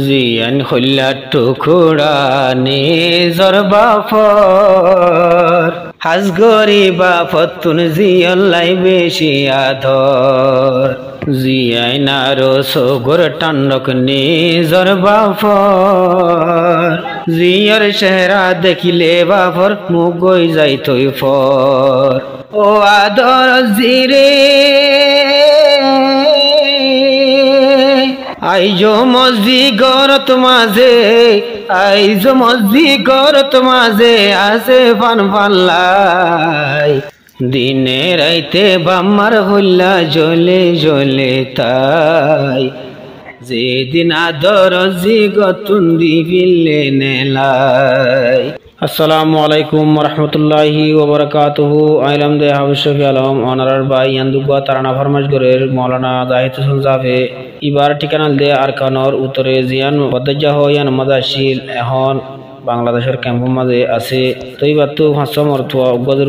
জিয়ান খোলা টুকুরা নিজর বাফর হাজগরি বাফতুন জিয়লাই বেশি আধর জিয়াই নারো সগর টান্ডক নিজর বাফর জিয়র চেহারা দেখিলে বাফর মুখ গই যাই থই ফর ও আদর জিরে আইজো মসজি গরত মাঝে আইজো মসজি গরত মাঝে আসে ফান ফাল্লাই দিনে রাইতে বাম্মার হইলা জ্বলে জ্বলে তাই যেদিন আদর জি গতুন দিবিলে নেলাই। আসসালামু আলাইকুম রহমতুল্লাহি ওবরাকাতুহু। আইলাম দে হাবিশফি আলম অনারার বাই ইয়ান্দুবা তারানা ফরমাশ গরের মৌলানা জাহিদ হোসেন জাফে ইবার ঠিকানাল দে আরকানর উত্তরে জিয়ান বদজাহ ইয়ান মাদাশিল এখন বাংলাদেশের ক্যাম্পের মাঝে আছে তৈবাত্তু ফাঁসশো মরথুয়া গজর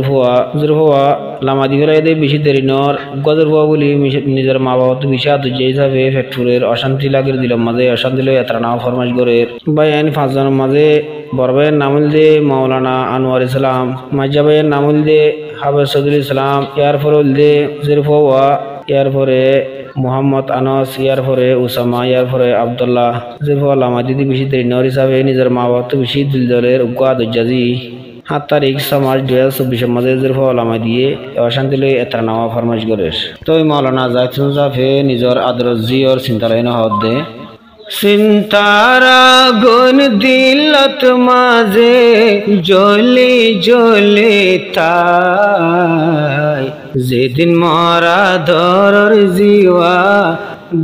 ফুয়া লামা দিবেলাই দে বেশি দেরি নর গজর ফুয়া বলি নিজের মা বাবা তো বিষা দুজে হিসাবে ফেটফুরের অশান্তি লাগের দিলাম মাঝে অশান্তি লই এত নাম ফরমাশ গরের ভাই আইন পাঁচজনের মাঝে বড় ভাইয়ের নামুল দে মৌলানা আনোয়ার ইসলাম, মাঝা ভাইয়ের নামুল দে হাফেজ সদরুল ইসলাম, ইয়ার ফরুল দে জিরফোয়া, ইয়ার পরে মোহাম্মদ আনস, ইয়ার পরে উসামা, ইয়ার পরে আবদুল্লাহ জিরফোয়া লামা দিদি বেশি দেরি নর হিসাবে নিজের মা বাবা তো বেশি দিল দলের উগ্গা দজ্জাজি 7 তারিখ 6 মার্চ 2024 মাঝে জিরফোয়া লামা দিয়ে অশান্তি লই এত নামা ফরমাশ গরের তো মৌলানা জাহিদ হোসেন জাফে নিজের আদর জিয়র চিন্তালাইন হদ দে চিন্তারা গুন দিলত মাঝে জ্বলে জ্বলে তাই যেদিন মরা ধরর জিওয়া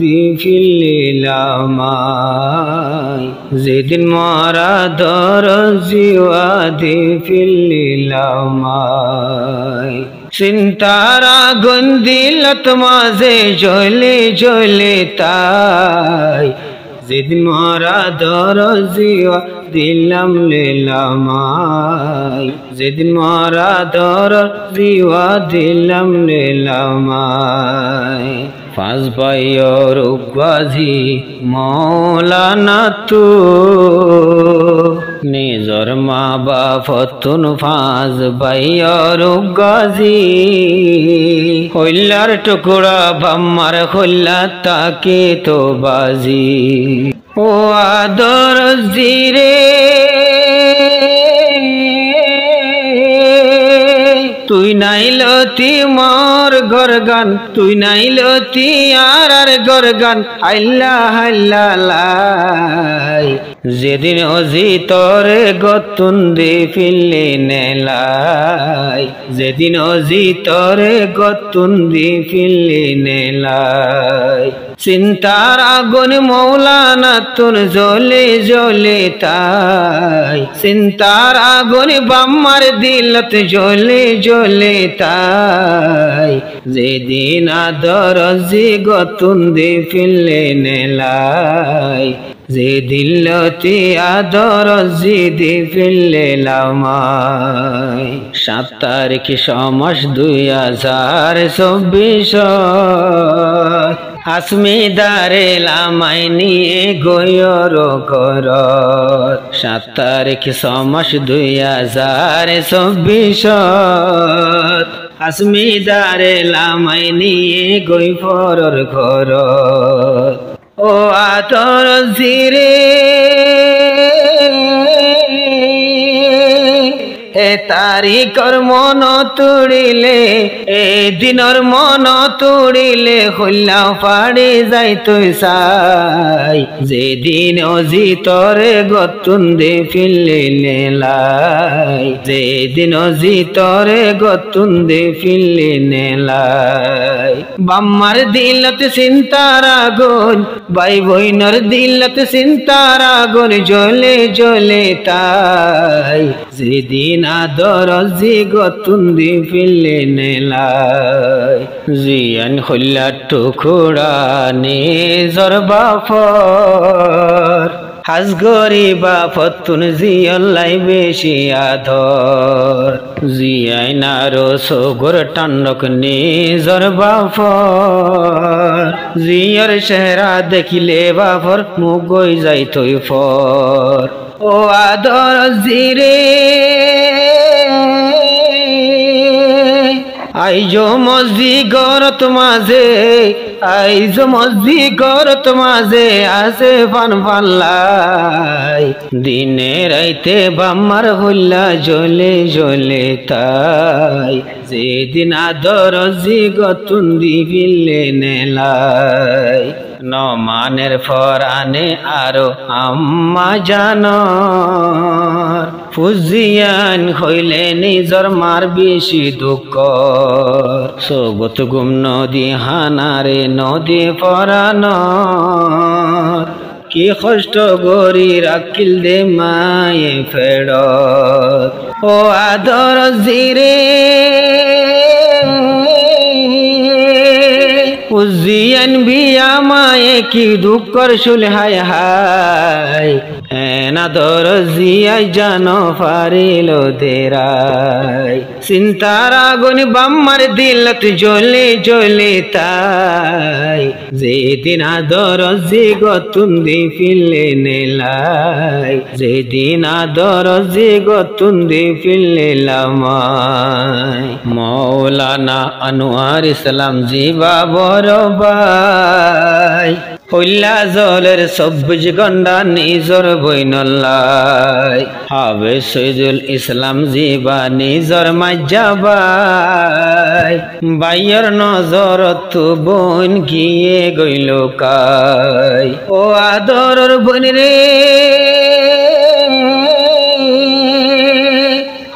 দিফিল্লিলামাই যেদিন মরা ধর জিওয়া দিফিল্লিলামাই চিন্তারা গুন দিলত মাঝে জ্বলে জ্বলে তাই যেদিন মরা ধর জিওয়া দিলাম লীলামাই যেদিন মরা ধর জিওয়া দিলাম লীলামাই পাঁচ ভাইয়র উগ্বাজি মৌলানা তু নিজর মা বাপতুন পাঁচ ভাইয়র উগ্বাজি হইলার টুকুরা বাম্মার হইলা তাকে তো বাজি ও আদর জিরে তুই নাইলতি মোর ঘর গান তুই নাইলতি আর ঘর গান আল্লাহ হাল্লাই যেদিন অজি তোরে গতুন দি ফিল্লি নেলাই যেদিন অজি তোরে গতুন দি ফিল্লি নেলাই চিন্তার আগুন মৌলানা তুন জ্বলে জ্বলে তাই চিন্তার আগুন বাম্মার দিলত জ্বলে জ্বলে তাই যেদিন আদর জি গতুন দি ফিল্লে নেলাই যেদিন লতি আদর জি দি ফিল্লে লামাই 7 তারিখ মাস 2024 আসমিদারে লামাই নিয়ে গয়র ঘরত 7 তারিখ মাস 2024 আসমিদারে লামাই নিয়ে গই ফরর ঘরত ও আদর জিরে এ তারিখর মন তুড়িলে এ দিনর মন তুড়িলে হইলা ফাড়ি যাই তুই সাই যেদিন অজি তরে গতুন দে ফিল্লে নেলাই যেদিন অজি তরে গতুন দে ফিল্লে নেলাই বাম্মার দিলত চিন্তার আগুন ভাই বইনর দিলত চিন্তার আগুন জ্বলে জ্বলে তাই যেদিন আদর জি গতুন দি ফিল্লে নেলাই জিয়ান খোলা টুকুরা নিজর বাফর হাজ গরিবা ফতুন জিয়াল্লাই বেশি আদর জিয়াই নারো সগর টান্ডক নিজর বাফর জিয়র চেহারা দেখিলে বাফর মুখ গই যাই থই ফর ও আদর জিরে আইজো মসজি গরত মাঝে আইজো মসজি গরত মাঝে আছে ফান ফাল্লাই দিনে রাইতে বাম্মার হইলা জ্বলে জ্বলে তাই যেদিন আদর জিগতুন দিবিলে নেলাই নমানের ফরানে আরো আম্মা জানর ফুজিয়ান হইলে নিজর মার বেশি দুঃখ সগত গুম নদী হানারে নদী ফরানর কি কষ্ট গরি রাখিল দে মায়ে ফেড় ও আদর জিরে উজিয়ান বিয়া মায়ে কি দুঃখর শুল হায় হায় না দর জিয়াই জানো ফারিল দেরাই চিন্তার আগুন বাম্মার দিলত জ্বলে জ্বলে তাই যেদিন আদর জিগতুন দি ফিরলে নেলাই যেদিন আদর জিগতুন দি ফিরলে লামাই মৌলানা আনোয়ার ইসলাম জিবা বড় ভাই হইলা জলের 24 ঘণ্টা নিজর বইনল্লাই হাবে সৈদুল ইসলাম জিবা নিজর মাজ্জাবাই বাইয়ের নজর তু বোন গিয়ে গইল কাই ও আদরর বোন রে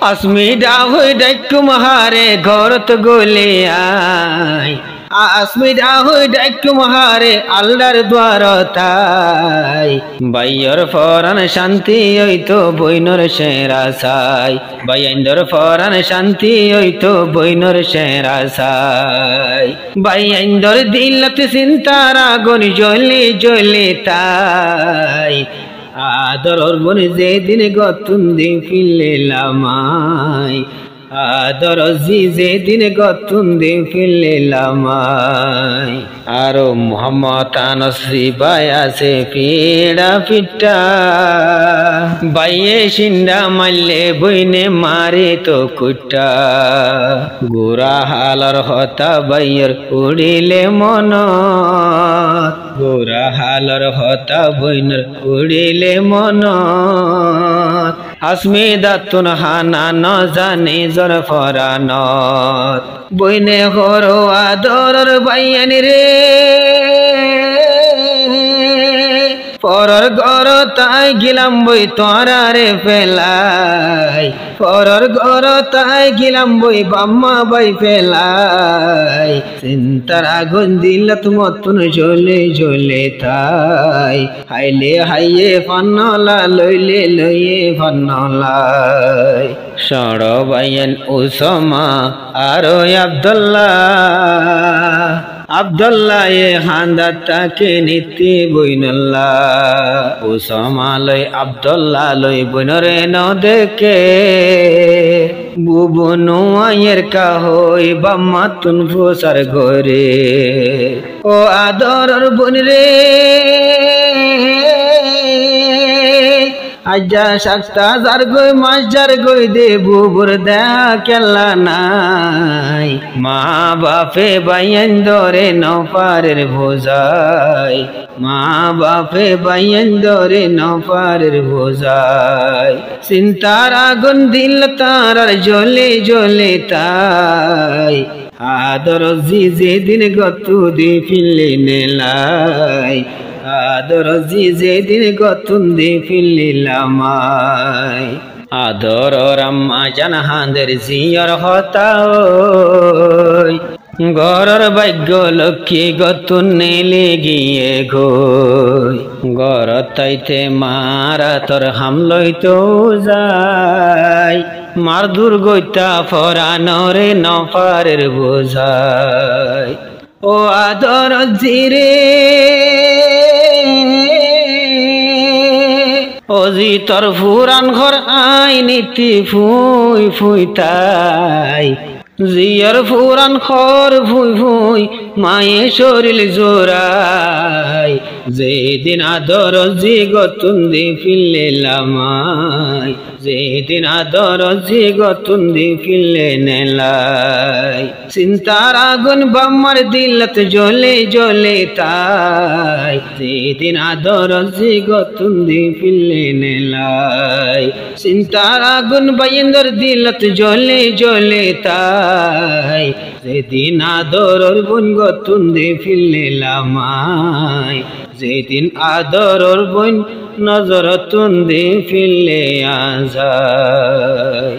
আসমিডা হই ডাইকু মহারে ঘরত গলে আই আসমিডা হই ডাইকু মহারে আল্লাহর দ্বার তাই বাইয়র ফরান শান্তি হইতো বইনর শেরা সাই বাইন্দর ফরান শান্তি হইতো বইনর শেরা সাই বাইন্দর দিলত চিন্তার আগুন জ্বলে জ্বলে তাই আদরর বন যেদিন গতুন দি ফিরলে লামাই আদর যেদিন গতুন দি ফিরলে লামাই আরো মোহাম্মদ আনসরি বাই আছে পিড়া পিটা বাইয়ে সিন্ডা মারলে বইনে মারে তো কুটা গোরা হালর হতা বাইয়ের উড়িলে মন গোরা হালর হতা বইনের উড়িলে মন আসমিদাতুন হানা ন জানে জর ফরানত বইনে হরো আদরর বাইয়ান রে পরর ঘর তাই গিলাম বই তোরারে ফেলাই পরর ঘর তাই গিলাম বই বাম্মা বাই ফেলাই চিন্তার আগুন দিলত মতন জ্বলে জ্বলে তাই হাইলে হাইয়ে ফান্নলা লইলে লইয়ে ফান্নলাই সড় বাইয়েন উসমা আরো আব্দুল্লাহ আব্দুল্লাহ এ হান্দাতাকে নীতি বইনল্লাহ উসমালয় আব্দুল্লাহ লই বইনরে ন দেখে বুবনু আয়ের কাহই বাম্মাতুন ফুসার ঘরে ও আদরর বোন রে আজ্জা শাক্তা যার গই মাস যার গই দে বুবুর দেখা কেলা নাই মা বাপে বাইয়ান ধরে নপারের বোঝাই মা বাপে বাইয়ান ধরে নপারের বোঝাই চিন্তার আগুন দিল তার জ্বলে জ্বলে তাই আদর যেদিন গতু দি ফিরলে নেলাই আদর যেদিন গতুন দি ফিরলে লামাই আদর রাম্মা জানহাদের জিয়র হতা ঘরের ভাগ্য লক্ষ্মী গতুন নেলে গিয়ে গই ঘর তাইতে মারা তোর হামলই তো যায় মার দুর্গতা ফরানরে নপারের বোঝাই ও আদর জিরে অজি তোর ফুরান ঘর আই নীতি ফুই ফুই তাই জিয়ার ফুরান খর ফুই ফুই মায়ে শরীর জোড়াই যেদিন আদর জিগতুন্দি ফিরলে লামাই যেদিন আদর জিগতুন্দি ফিরলে নেলাই চিন্তার আগুন বাম্মার দিলত জ্বলে জ্বলে তাই যেদিন আদর জিগতুন্দি ফিরলে নেলাই চিন্তার আগুন বাইন্দর দিলত জ্বলে জ্বলে তাই যেদিন আদরর বোন গতুন্দি ফিরলে লামাই যেদিন আদরর বোন নজর তুন্দি ফিরলে আজাই।